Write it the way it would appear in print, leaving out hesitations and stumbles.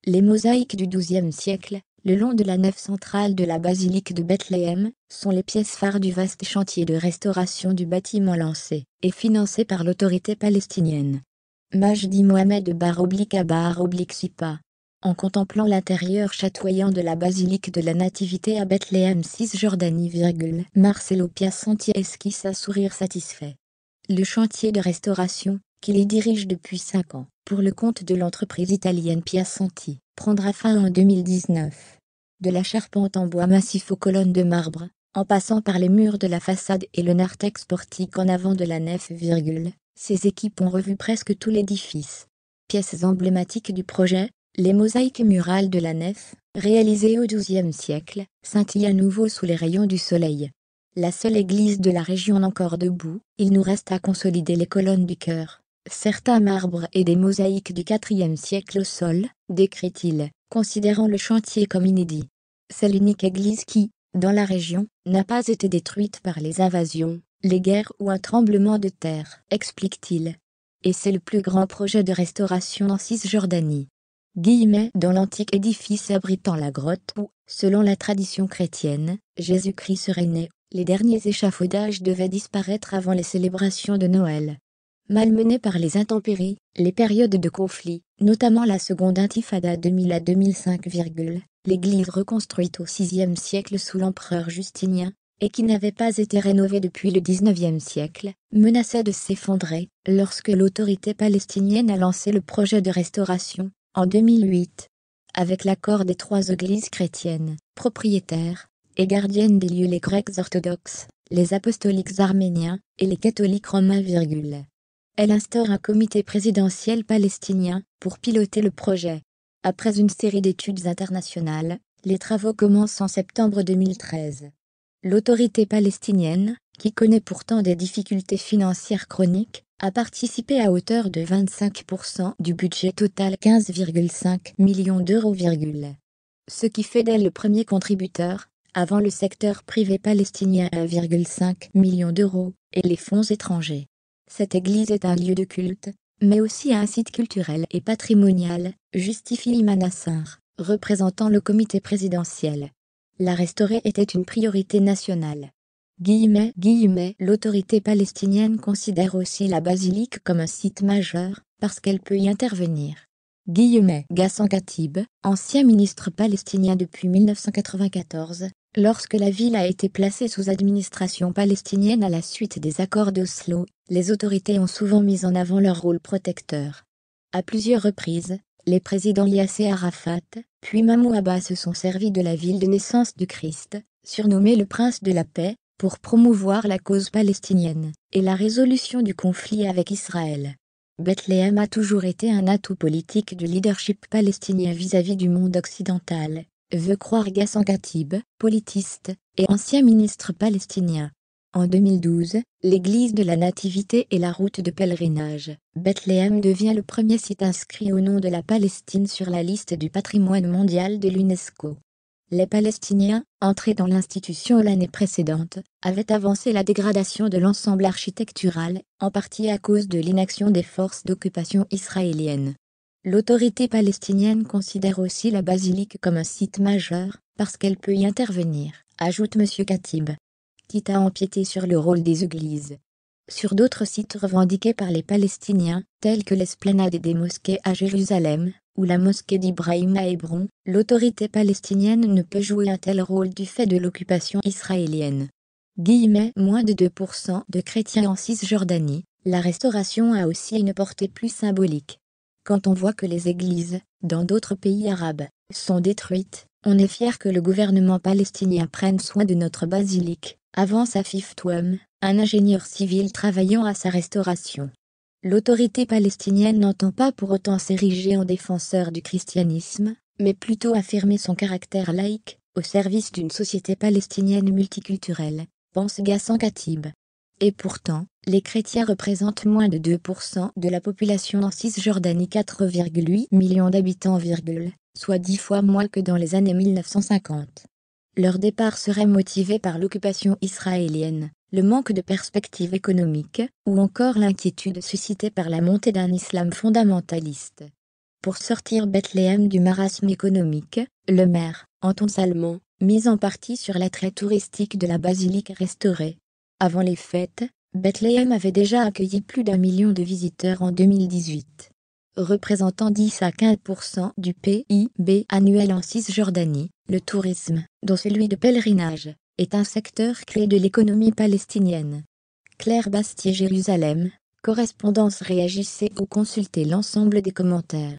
Les mosaïques du XIIe siècle, le long de la nef centrale de la basilique de Bethléem, sont les pièces phares du vaste chantier de restauration du bâtiment lancé et financé par l'autorité palestinienne. Majdi Mohamed bar-Sipa. En contemplant l'intérieur chatoyant de la basilique de la Nativité à Bethléem Cisjordanie, Marcelo Piacenti esquisse un sourire satisfait. Le chantier de restauration, qu'il y dirige depuis 5 ans, pour le compte de l'entreprise italienne Piacenti, prendra fin en 2019. De la charpente en bois massif aux colonnes de marbre, en passant par les murs de la façade et le narthex portique en avant de la nef, ces équipes ont revu presque tout l'édifice. Pièces emblématiques du projet, les mosaïques murales de la nef, réalisées au XIIe siècle, scintillent à nouveau sous les rayons du soleil. La seule église de la région encore debout, il nous reste à consolider les colonnes du chœur. Certains marbres et des mosaïques du IVe siècle au sol, décrit-il, considérant le chantier comme inédit. C'est l'unique église qui, dans la région, n'a pas été détruite par les invasions, les guerres ou un tremblement de terre, explique-t-il. Et c'est le plus grand projet de restauration en Cisjordanie. Dans l'antique édifice abritant la grotte où, selon la tradition chrétienne, Jésus-Christ serait né, les derniers échafaudages devaient disparaître avant les célébrations de Noël. Malmenée par les intempéries, les périodes de conflit, notamment la seconde intifada 2000 à 2005, l'église reconstruite au VIe siècle sous l'empereur Justinien, et qui n'avait pas été rénovée depuis le XIXe siècle, menaçait de s'effondrer, lorsque l'autorité palestinienne a lancé le projet de restauration, en 2008. Avec l'accord des 3 églises chrétiennes, propriétaires, et gardiennes des lieux, les Grecs orthodoxes, les apostoliques arméniens, et les catholiques romains, Elle instaure un comité présidentiel palestinien pour piloter le projet. Après une série d'études internationales, les travaux commencent en septembre 2013. L'autorité palestinienne, qui connaît pourtant des difficultés financières chroniques, a participé à hauteur de 25% du budget total, 15,5 millions d'euros. Ce qui fait d'elle le premier contributeur, avant le secteur privé palestinien à 1,5 million d'euros, et les fonds étrangers. Cette église est un lieu de culte, mais aussi un site culturel et patrimonial, justifie Iman Nassar, représentant le comité présidentiel. La restaurer était une priorité nationale. L'autorité palestinienne considère aussi la basilique comme un site majeur, parce qu'elle peut y intervenir. Ghassan Khatib, ancien ministre palestinien depuis 1994, lorsque la ville a été placée sous administration palestinienne à la suite des accords d'Oslo, les autorités ont souvent mis en avant leur rôle protecteur. À plusieurs reprises, les présidents Yasser Arafat, puis Mahmoud Abbas se sont servis de la ville de naissance du Christ, surnommée le Prince de la Paix, pour promouvoir la cause palestinienne et la résolution du conflit avec Israël. Bethléem a toujours été un atout politique du leadership palestinien vis-à-vis du monde occidental, veut croire Ghassan Khatib, politiste et ancien ministre palestinien. En 2012, l'église de la Nativité et la route de pèlerinage, Bethléem devient le premier site inscrit au nom de la Palestine sur la liste du patrimoine mondial de l'UNESCO. Les Palestiniens, entrés dans l'institution l'année précédente, avaient avancé la dégradation de l'ensemble architectural, en partie à cause de l'inaction des forces d'occupation israéliennes. L'autorité palestinienne considère aussi la basilique comme un site majeur, parce qu'elle peut y intervenir, ajoute M. Khatib. Quitte à empiéter sur le rôle des églises. Sur d'autres sites revendiqués par les Palestiniens, tels que l'esplanade des mosquées à Jérusalem, ou la mosquée d'Ibrahim à Hébron, l'autorité palestinienne ne peut jouer un tel rôle du fait de l'occupation israélienne. Moins de 2% de chrétiens en Cisjordanie, la restauration a aussi une portée plus symbolique. Quand on voit que les églises, dans d'autres pays arabes, sont détruites, on est fier que le gouvernement palestinien prenne soin de notre basilique, avance Afif Touam, un ingénieur civil travaillant à sa restauration. L'autorité palestinienne n'entend pas pour autant s'ériger en défenseur du christianisme, mais plutôt affirmer son caractère laïque, au service d'une société palestinienne multiculturelle, pense Ghassan Khatib. Et pourtant, les chrétiens représentent moins de 2% de la population en Cisjordanie, 4,8 millions d'habitants, soit 10 fois moins que dans les années 1950. Leur départ serait motivé par l'occupation israélienne, le manque de perspectives économiques, ou encore l'inquiétude suscitée par la montée d'un islam fondamentaliste. Pour sortir Bethléem du marasme économique, le maire, Anton Salmon, mise en partie sur l'attrait touristique de la basilique restaurée. Avant les fêtes, Bethléem avait déjà accueilli plus d'1 million de visiteurs en 2018. Représentant 10 à 15% du PIB annuel en Cisjordanie, le tourisme, dont celui de pèlerinage, est un secteur clé de l'économie palestinienne. Claire Bastier, Jérusalem, correspondance. Réagissez ou consultez l'ensemble des commentaires.